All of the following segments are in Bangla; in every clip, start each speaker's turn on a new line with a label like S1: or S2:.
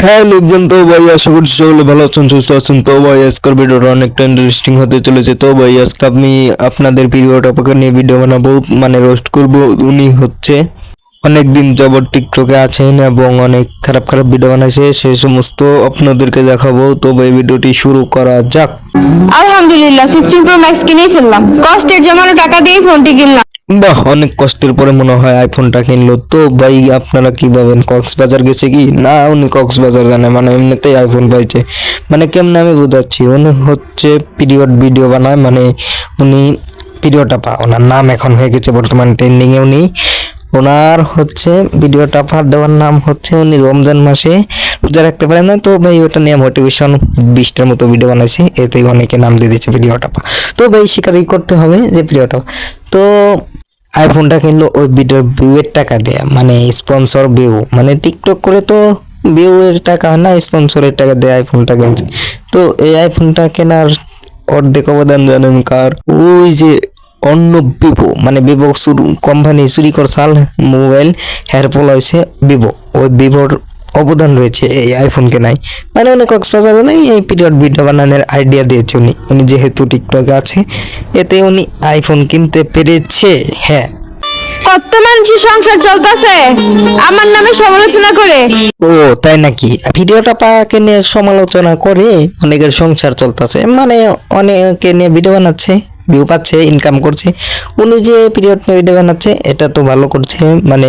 S1: হ্যাঁ লোকজন, তো ভাই আশা করছি সকলে ভালো আছেন, সুস্থ আছেন। তো ভাই আজকের ভিডিওটা অনেকটা ইন্টারেস্টিং হতে চলেছে। তো ভাই আজকে আমি আপনাদের প্রিয় টপিকে নিয়ে ভিডিও বানাবো, মানে রোস্ট করবো। উনি হচ্ছে অনেকদিন যাবত টিকটকে আছেন এবং অনেক খারাপ খারাপ ভিডিও বানাইছে, সেই সমস্ত আপনাদেরকে দেখাবো। তো ভাই ভিডিওটি শুরু করা যাক।
S2: আলহামদুলিল্লাহ 16 প্রো ম্যাক্স কিনেই ফেললাম। কষ্টের জমানো টাকা দিয়ে ফোনটি কিনলাম।
S1: বাহ, অনেক কষ্টের পরে মনে হয় আইফোনটা কিনলো। তো ভাই আপনারা কি ভাবেন, কক্সবাজার গেছে কি না? উনি কক্সবাজার জানে, মানে এমনিতেই আইফোন পাইছে। মানে কেমনে আমি বুঝাচ্ছি, উনি হচ্ছে পিরিয়ড ভিডিও বানায়, মানে উনি ভিডিওটা পা, ওনার নাম এখন হয়ে গেছে বর্তমান ট্রেন্ডিংয়ে। উনি ওনার হচ্ছে ভিডিওটা পার দেওয়ার নাম হচ্ছে উনি রমজান মাসে রোজা রাখতে পারে না। তো ভাই ওটা নিয়ে মোটিভেশন 20টার মতো ভিডিও বানাইছে, এতেই অনেকে নাম দিয়ে দিচ্ছে ভিডিওটা পা। তো ভাই স্বীকারই করতে হবে যে ভিডিওটা। তো আইফোনটা কিনলো ওই ভিডিওর ভিউয়ের টাকা দেয়া, মানে স্পন্সর ভিউ, মানে টিকটক করে তো ভিউয়ের টাকা হয় না, স্পন্সরের টাকা দিয়ে আইফোনটা কিনছে। তো এই আইফোনটা কেনার অর্ধেক অবদান জানেন কার? ওই যে অন্য ভিভো, মানে ভিভো কোম্পানি চুরি করছাল মোবাইল হেরফল হয়েছে ভিভো, ওই ভিভোর অবদান রয়েছে এই আইফোন কেনায়। মানে উনি কক্সবাজারে নাই, এই পিরিয়ড ভিডিও বানানোর আইডিয়া দিয়েছে উনি যেহেতু টিকটকে আছে, এতে উনি আইফোন কিনতে পেরেছে। হ্যাঁ,
S2: কত মানুষের সংসার চলতেছে আমার নামে সমালোচনা করে।
S1: ও তাই নাকি? ভিডিওটা পাকে নিয়ে সমালোচনা করে অনেকের সংসার চলতেছে, মানে অনেকে নিয়ে ভিডিও বানাচ্ছে, ভিউ পাচ্ছে, ইনকাম করছে। উনি যে পিরিয়ড নিয়ে ভিডিও বানাচ্ছে এটা তো ভালো করছে। মানে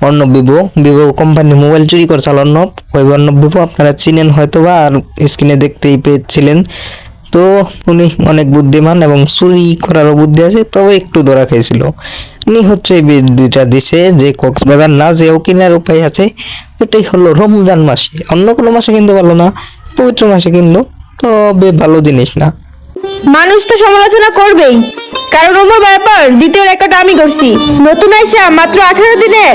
S1: অন্য ভিভো কোম্পানির মোবাইল চুরি করছে অর্ণব, ওই অর্ণব ভিভো আপনারা চিনেন হয়তো বা, আর স্ক্রিনে দেখতেই পেয়েছিলেন। তো উনি অনেক বুদ্ধিমান এবং চুরি করারও বুদ্ধি আছে, তবে একটু ধরা খেয়েছিল। উনি হচ্ছে এই বুদ্ধিটা দিছে যে কক্সবাজার না যেও কেনার উপায় আছে, ওটাই হলো রমজান মাসে, অন্য কোনো মাসে কিনতে পারলো না, পবিত্র মাসে কিনলো, তবে ভালো জিনিস না।
S2: মানুষ তো সমালোচনা করবেই, কারণ আমার ব্যাপার দ্বিতীয় রেকর্ড আমি করছি। নতুন আইসা মাত্র 18 দিনে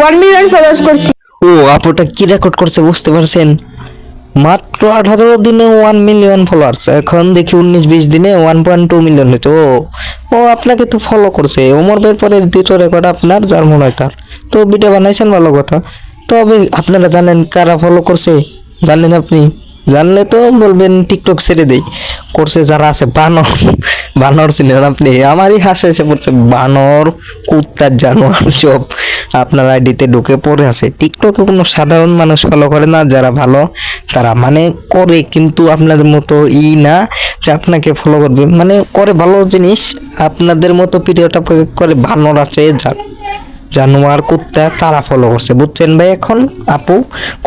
S2: 1 মিলিয়ন ফলোয়ার্স করছি।
S1: ও আপুটা কি রেকর্ড করছে বুঝতে পারছেন? মাত্র 18 দিনে 1 মিলিয়ন ফলোয়ার্স, এখন দেখি 19-20 দিনে 1.2 মিলিয়ন হয়েছে। ও আপনাকে তো ফলো করছে। ওমর ভাইয়ের পরে দ্বিতীয় রেকর্ড আপনার, যার মনে হয় তার। তো ভিডিও বানাইছেন, ভালো কথা। তবে আপনারা জানেন কারা ফলো করছে? জানেন আপনি? জানলে তো বলবেন টিকটক ছেড়ে দেই। করছে যারা আছে বানর। বানর চিনেন আপনি? আমারই হাসি এসে পড়ছে, বানর, কুত্তার জানোয়ার সব আপনার আইডিতে ঢুকে পড়ে আছে। টিকটকে কোনো সাধারণ মানুষ ফলো করে না, যারা ভালো তারা মানে করে, কিন্তু আপনাদের মতো না যে আপনাকে ফলো করবে, মানে করে ভালো জিনিস। আপনাদের মতো পিরিয়ডটা করে বানর আছে, জানোয়ার, কুত্তা, তারা ফলো করছে, বুঝছেন ভাই? এখন আপু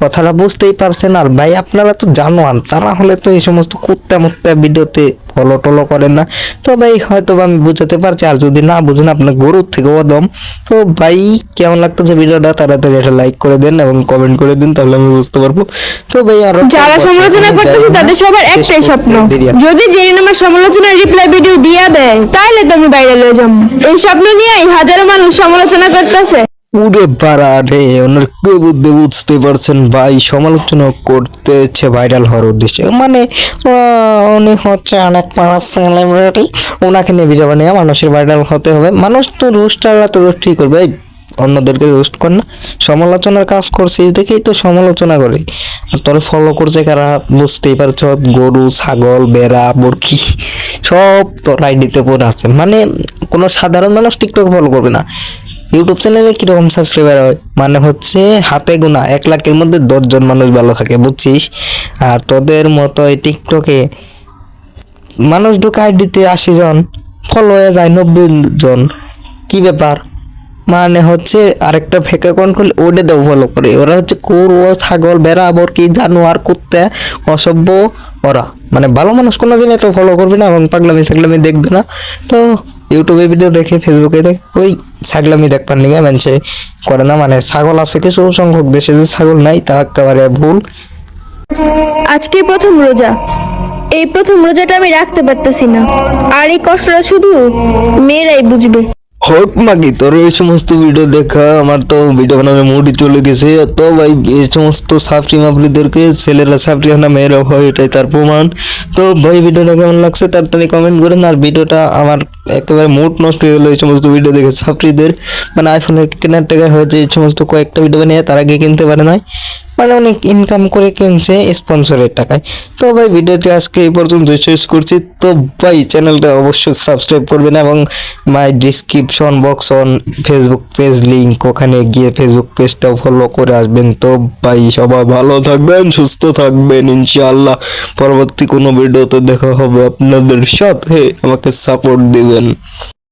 S1: কথাটা বুঝতেই পারছেন। আর ভাই আপনারা তো জানোয়ার, তারা হলে তো এই সমস্ত কুত্তা মুত্তা ভিডিওতে ফলো টলো করেন না। তো ভাই হয়তো আমি বুঝাতে পারছি, আর যদি না বুঝেন আপনার গরুর থেকে দম। তো ভাই কেমন লাগতেছে ভিডিওটা, তাড়াতাড়ি একটা লাইক করে দেন এবং কমেন্ট করে দিন, তাহলে আমি বুঝতে পারবো। তো ভাই আরো
S2: যারা সমালোচনা করতেছে তাদের সবার একটাই স্বপ্ন, যদি জেরিন আমার সমালোচনার রিপ্লাই ভিডিও দিয়া দেয় তাহলে তো আমি বাইরে লয়ে যাবো। এই স্বপ্ন নিয়েই হাজারো মানুষ সমালোচনা করতেছে।
S1: উড়ে পারা রে, ওনার কে বুদ্ধি বুঝতে পারছেন ভাই? সমালোচনা করতেছে ভাইরাল হওয়ার উদ্দেশ্যে, মানে উনি হচ্ছে অনেক মানুষ সেলিব্রিটি, ওনাকে নিয়ে ভিডিও বানিয়ে মানুষের ভাইরাল হতে হবে। মানুষ তো রোস্টাররা তো রোস্টই করবে, অন্যদেরকে রোস্ট কর না, সমালোচনার কাজ করছে দেখেই তো সমালোচনা করে। আর তোর ফলো করছে কারা বুঝতেই পারছ, গরু, ছাগল, বেড়া, মুরগি সব তোর আইডিতে পড়ে আছে। মানে কোনো সাধারণ মানুষ টিকটক ফলো করবে না। ইউটিউব চ্যানেলে কিরকম সাবস্ক্রাইবার হয়, মানে হচ্ছে হাতে গোনা 1 লাখের মধ্যে 10 জন মানুষ ভালো থাকে, বুঝছিস? আর তোদের মতো এই টিকটকে মানুষ ঢুকে আইডিতে 80 জন, ফলো হয়ে যায় 90 জন। কি ব্যাপার? মানে হচ্ছে আরেকটা ফেক অ্যাকাউন্ট করলে ওটা দেও ফলো করে। ওরা হচ্ছে গরু, ছাগল, বেড়া, বরকি, জানোয়ার, কুত্তা, অসভ্য ওরা। মানে ভালো মানুষ কোনো দিন এত ফলো করবে না এবং পাগলামি ছাগলামি দেখবে না। তো ইউটিউবে ভিডিও দেখে, ফেসবুকে দেখে ওই ছাগলামি দেখবার নিয়ে মানুষে করে না। মানে ছাগল আছে কিছু সংখ্যক দেশে, যে ছাগল নাই তা একেবারে ভুল।
S2: আজকে প্রথম রোজা, এই প্রথম রোজাটা আমি রাখতে পারতেছি না, আর এই কষ্টটা শুধু মেয়েরাই বুঝবে।
S1: হোক মাগি, তোর এই সমস্ত ভিডিও দেখা আমার তো ভিডিও বানানোর মুডই চলে গেছে। তো ভাই এই সমস্ত সাফরি মাফরিদেরকে ছেলেরা সাফরি হয় না, মেয়েরা হয়, এটাই তার প্রমাণ। তো ভাই ভিডিওটা কেমন লাগছে তাড়াতাড়ি কমেন্ট করেন। আর ভিডিওটা আমার একেবারে মুড নষ্ট হয়ে গেলো এই সমস্ত ভিডিও দেখে। সাফরিদের মানে আইফোনের কেনার টাকা হয়েছে এই সমস্ত কয়েকটা ভিডিও বানিয়ে, তার আগে কিনতে পারে নাই। মানে অনেক ইনকাম করে কিনছে স্পন্সরের টাকায়। তো ভাই ভিডিওতে আজকে এই পর্যন্ত শেষ করছি। তো ভাই চ্যানেলটা অবশ্যই সাবস্ক্রাইব করবেন এবং my description box on Facebook page link, ওখানে গিয়ে ফেসবুক পেজটাও ফলো করে আসবেন। তো ভাই সবাই ভালো থাকবেন, সুস্থ থাকবেন, ইনশাআল্লাহ পরবর্তী কোনো ভিডিওতে দেখা হবে আপনাদের সাথে। আমাকে সাপোর্ট দিবেন।